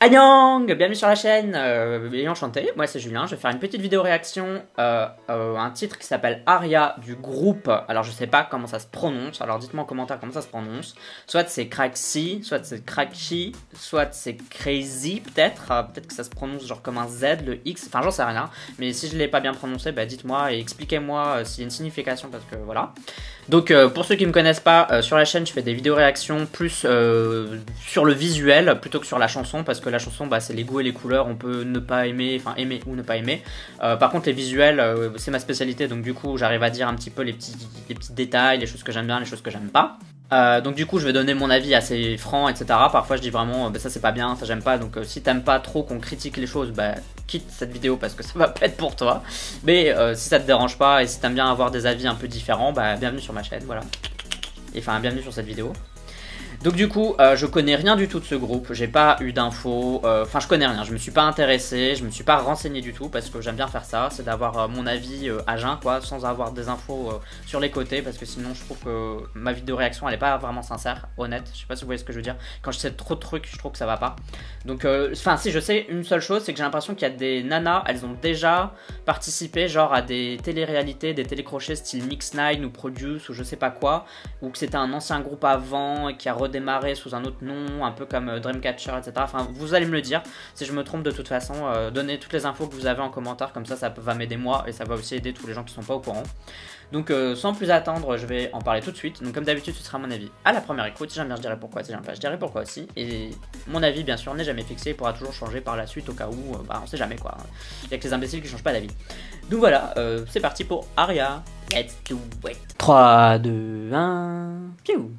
Annyeong, bienvenue sur la chaîne, et enchanté, moi c'est Julien, je vais faire une petite vidéo réaction un titre qui s'appelle Aria du groupe, alors je sais pas comment ça se prononce, alors dites-moi en commentaire comment ça se prononce, soit c'est Craxy, soit c'est Cracky, soit c'est Crazy peut-être, peut-être que ça se prononce genre comme un Z, le X, enfin j'en sais rien, mais si je l'ai pas bien prononcé, bah dites-moi et expliquez-moi s'il y a une signification parce que voilà. Donc pour ceux qui me connaissent pas, sur la chaîne je fais des vidéos réactions plus sur le visuel plutôt que sur la chanson parce que la chanson bah, c'est les goûts et les couleurs, on peut ne pas aimer, enfin aimer ou ne pas aimer. Par contre les visuels c'est ma spécialité donc du coup j'arrive à dire un petit peu les petits détails, les choses que j'aime bien, les choses que j'aime pas. Donc du coup je vais donner mon avis assez franc etc. Parfois je dis vraiment bah, ça c'est pas bien, ça j'aime pas, donc si t'aimes pas trop qu'on critique les choses, bah quitte cette vidéo parce que ça va pas être pour toi. Mais si ça te dérange pas et si t'aimes bien avoir des avis un peu différents, bah bienvenue sur ma chaîne, voilà. Et enfin bienvenue sur cette vidéo. Donc du coup, je connais rien du tout de ce groupe, j'ai pas eu d'infos, enfin je connais rien, je me suis pas intéressé, je me suis pas renseigné du tout parce que j'aime bien faire ça, c'est d'avoir mon avis à jeun quoi, sans avoir des infos sur les côtés parce que sinon je trouve que ma vidéo réaction elle est pas vraiment sincère, honnête, je sais pas si vous voyez ce que je veux dire, quand je sais trop de trucs je trouve que ça va pas. Donc enfin si je sais une seule chose, c'est que j'ai l'impression qu'il y a des nanas, elles ont déjà participé genre à des télé-réalités, des télécrochets style Mix 9 ou Produce ou je sais pas quoi, ou que c'était un ancien groupe avant et qui a redémarrer sous un autre nom, un peu comme Dreamcatcher, etc. Enfin, vous allez me le dire. Si je me trompe de toute façon, donnez toutes les infos que vous avez en commentaire, comme ça va m'aider moi et ça va aussi aider tous les gens qui sont pas au courant. Donc sans plus attendre, je vais en parler tout de suite. Donc comme d'habitude, ce sera mon avis à la première écoute. Si j'aime bien, je dirai pourquoi. Si j'aime pas, je dirai pourquoi aussi. Et mon avis, bien sûr, n'est jamais fixé. Il pourra toujours changer par la suite au cas où, bah on sait jamais quoi. Il y a que les imbéciles qui changent pas d'avis. Donc voilà, c'est parti pour Aria. Let's do it. 3, 2, 1. Piou.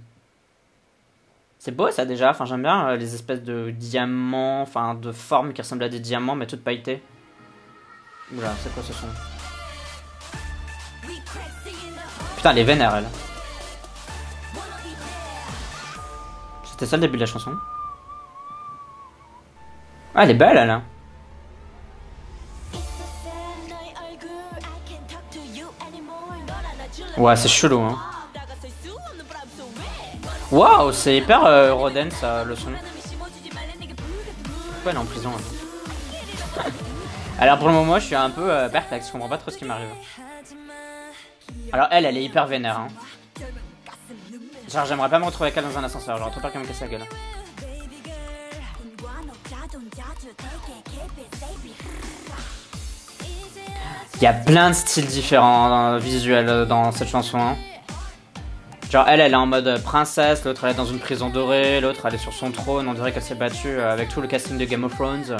C'est beau ça déjà, enfin j'aime bien les espèces de diamants, enfin de formes qui ressemblent à des diamants mais toutes pailletées. Oula, c'est quoi ce son? Putain, elle est vénère elle. C'était ça le début de la chanson? Ah, elle est belle elle hein. Ouais, c'est chelou hein. Waouh, c'est hyper Rodin ça, le son. Pourquoi elle est en prison hein? Alors pour le moment je suis un peu perplexe, je comprends pas trop ce qui m'arrive. Alors elle est hyper vénère hein. Genre j'aimerais pas me retrouver avec elle dans un ascenseur, j'aurais trop peur qu'elle me casse la gueule. Il y a plein de styles différents visuels dans cette chanson hein. Genre elle est en mode princesse, l'autre elle est dans une prison dorée, l'autre elle est sur son trône, on dirait qu'elle s'est battue avec tout le casting de Game of Thrones.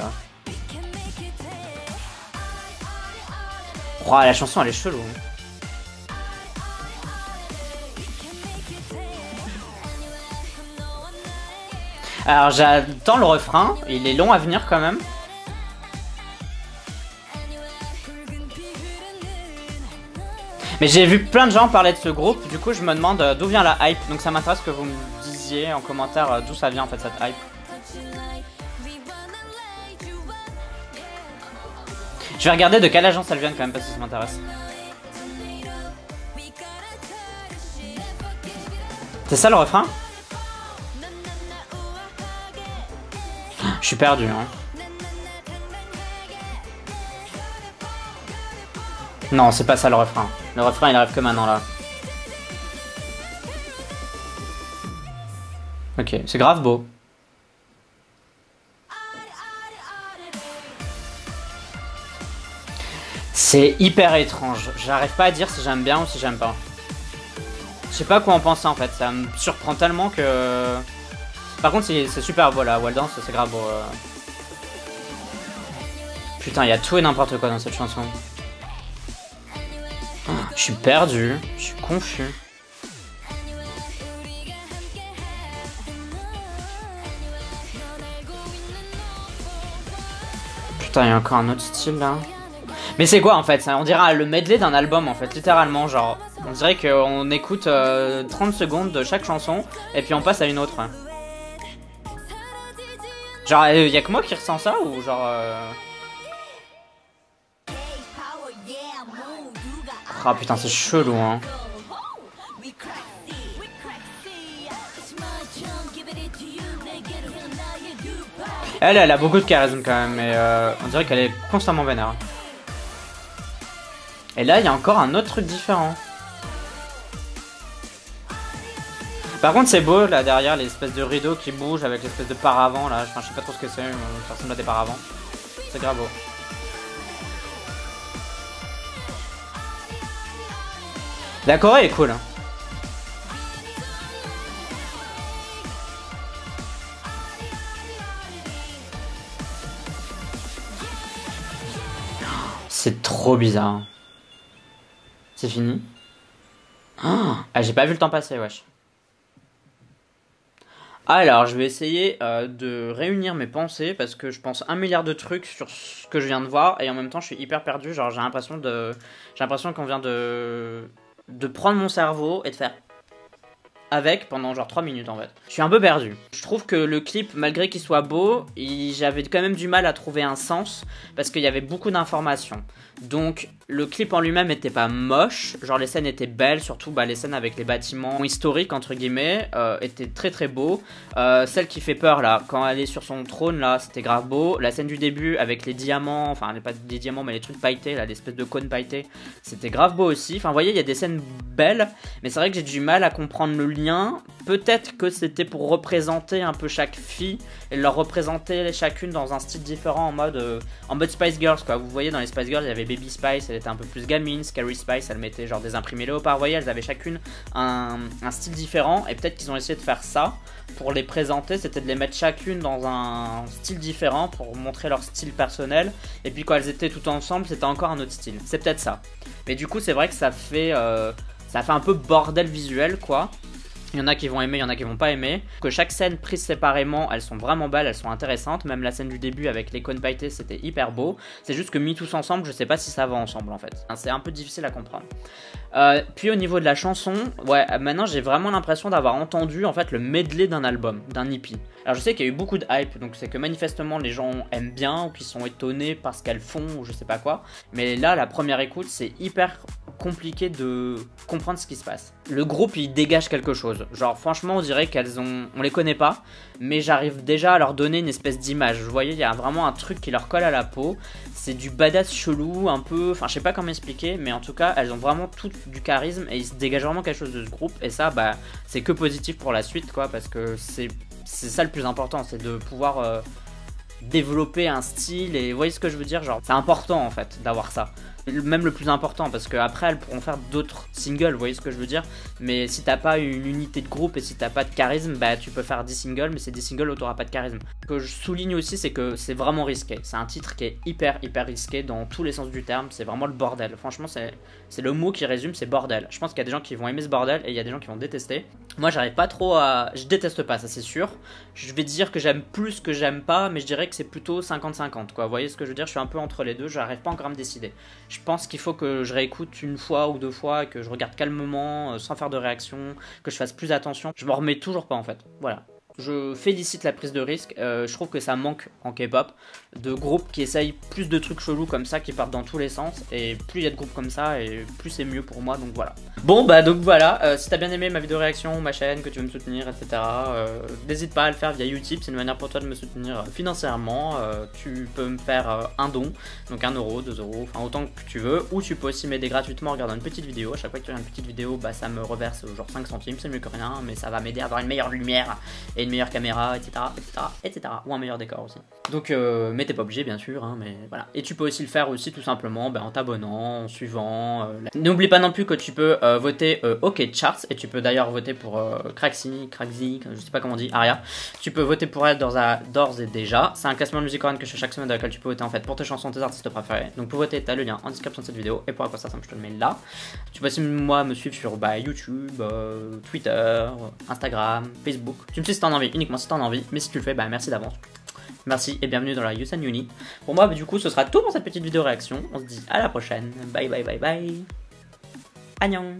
Oh, la chanson elle est chelou. Alors j'attends le refrain, il est long à venir quand même. Mais j'ai vu plein de gens parler de ce groupe, du coup je me demande d'où vient la hype. Donc ça m'intéresse que vous me disiez en commentaire d'où ça vient en fait cette hype. Je vais regarder de quelle agence elle vient quand même parce que ça m'intéresse. C'est ça le refrain? Je suis perdu hein. Non, c'est pas ça le refrain. Le refrain il arrive que maintenant là. Ok, c'est grave beau. C'est hyper étrange. J'arrive pas à dire si j'aime bien ou si j'aime pas. Je sais pas quoi en penser en fait. Ça me surprend tellement que... Par contre c'est super beau là. Wild Dance c'est grave beau. Putain, il y a tout et n'importe quoi dans cette chanson. Je suis perdu, je suis confus. Putain, il y a encore un autre style là. Mais c'est quoi en fait? On dirait le medley d'un album en fait, littéralement. Genre, on dirait qu'on écoute 30 secondes de chaque chanson et puis on passe à une autre. Genre, y a que moi qui ressens ça ou genre... Ah putain, c'est chelou hein. Elle a beaucoup de charisme quand même, mais on dirait qu'elle est constamment vénère. Et là, il y a encore un autre truc différent. Par contre, c'est beau là derrière, l'espèce de rideau qui bouge avec l'espèce de paravent là. Enfin, je sais pas trop ce que c'est, ça ressemble à des paravents. C'est grave beau. La Corée est cool. Hein. C'est trop bizarre. C'est fini. Ah, j'ai pas vu le temps passer, wesh. Alors, je vais essayer de réunir mes pensées parce que je pense 1 milliard de trucs sur ce que je viens de voir et en même temps je suis hyper perdu. Genre, j'ai l'impression qu'on vient de prendre mon cerveau et de faire avec pendant genre 3 minutes en fait. Je suis un peu perdu. Je trouve que le clip, malgré qu'il soit beau, j'avais quand même du mal à trouver un sens parce qu'il y avait beaucoup d'informations. Donc le clip en lui-même était pas moche, genre les scènes étaient belles, surtout les scènes avec les bâtiments historiques entre guillemets étaient très très beaux. Celle qui fait peur là, quand elle est sur son trône là, c'était grave beau. La scène du début avec les diamants, enfin pas des diamants mais les trucs pailletés là, l'espèce de cône pailleté, c'était grave beau aussi. Enfin vous voyez, il y a des scènes belles, mais c'est vrai que j'ai du mal à comprendre le lien. Peut-être que c'était pour représenter un peu chaque fille et leur représenter chacune dans un style différent en mode Spice Girls quoi. Vous voyez dans les Spice Girls il y avait Baby Spice, elle était un peu plus gamine, Scary Spice elle mettait genre des imprimés léopards, vous voyez elles avaient chacune un style différent et peut-être qu'ils ont essayé de faire ça pour les présenter, c'était de les mettre chacune dans un style différent pour montrer leur style personnel et puis quand elles étaient toutes ensemble c'était encore un autre style, c'est peut-être ça. Mais du coup c'est vrai que ça fait un peu bordel visuel quoi. Il y en a qui vont aimer, il y en a qui vont pas aimer. Que chaque scène prise séparément, elles sont vraiment belles, elles sont intéressantes. Même la scène du début avec les cônes pailletés, c'était hyper beau. C'est juste que mis tous ensemble, je sais pas si ça va ensemble en fait. C'est un peu difficile à comprendre. Puis au niveau de la chanson, ouais, maintenant j'ai vraiment l'impression d'avoir entendu en fait le medley d'un album, d'un EP. Alors je sais qu'il y a eu beaucoup de hype, donc c'est que manifestement les gens aiment bien ou qu'ils sont étonnés par ce qu'elles font ou je sais pas quoi. Mais là, la première écoute, c'est hyper compliqué de comprendre ce qui se passe. Le groupe, il dégage quelque chose. Genre franchement, on dirait on les connaît pas, mais j'arrive déjà à leur donner une espèce d'image. Vous voyez, il y a vraiment un truc qui leur colle à la peau. C'est du badass chelou, un peu, enfin je sais pas comment expliquer, mais en tout cas, elles ont vraiment tout du charisme et ils se dégagent vraiment quelque chose de ce groupe. Et ça, c'est que positif pour la suite, quoi, parce que c'est ça le plus important, c'est de pouvoir développer un style et vous voyez ce que je veux dire, genre c'est important en fait d'avoir ça. Même le plus important parce qu'après elles pourront faire d'autres singles, vous voyez ce que je veux dire. Mais si t'as pas une unité de groupe et si t'as pas de charisme, tu peux faire 10 singles mais c'est des singles où t'auras pas de charisme. Ce que je souligne aussi c'est que c'est vraiment risqué. C'est un titre qui est hyper risqué dans tous les sens du terme, c'est vraiment le bordel. Franchement c'est le mot qui résume, c'est bordel. Je pense qu'il y a des gens qui vont aimer ce bordel et il y a des gens qui vont détester. Moi j'arrive pas trop à... Je déteste pas, ça c'est sûr. Je vais dire que j'aime plus que j'aime pas, mais je dirais que c'est plutôt 50-50 quoi. Vous voyez ce que je veux dire, je suis un peu entre les deux, j'arrive pas encore à me décider. Je pense qu'il faut que je réécoute une fois ou deux fois, que je regarde calmement, sans faire de réaction, que je fasse plus attention. Je m'en remets toujours pas en fait, voilà. Je félicite la prise de risque, je trouve que ça manque en K-pop de groupes qui essayent plus de trucs chelous comme ça, qui partent dans tous les sens, et plus il y a de groupes comme ça, et plus c'est mieux pour moi, donc voilà. Bon donc voilà, si t'as bien aimé ma vidéo réaction, ma chaîne, que tu veux me soutenir, etc. N'hésite pas à le faire via Utip, c'est une manière pour toi de me soutenir financièrement. Tu peux me faire un don, donc 1 euro, 2 euros, enfin autant que tu veux, ou tu peux aussi m'aider gratuitement en regardant une petite vidéo. À chaque fois que tu regardes une petite vidéo, ça me reverse genre 5 centimes, c'est mieux que rien, mais ça va m'aider à avoir une meilleure lumière et une meilleure caméra, etc. Ou un meilleur décor aussi. Donc mais t'es pas obligé bien sûr, hein, mais voilà. Et tu peux aussi le faire aussi tout simplement en t'abonnant, en suivant. N'oublie pas non plus que tu peux voter OK Charts, et tu peux d'ailleurs voter pour Craxi, je sais pas comment on dit, Aria. Tu peux voter pour elle d'ores et déjà. C'est un classement de musique coréenne que je fais chaque semaine, dans lequel tu peux voter en fait pour tes chansons, tes artistes préférés. Donc pour voter, t'as le lien en description de cette vidéo, et pour quoi ça je te le mets là. Tu peux aussi me suivre sur YouTube, Twitter, Instagram, Facebook. Tu me suis si t'en as envie, uniquement si t'en as envie, mais si tu le fais, merci d'avance. Merci et bienvenue dans la Yusan Uni. Pour moi, du coup, ce sera tout pour cette petite vidéo réaction. On se dit à la prochaine. Bye. Annyeong.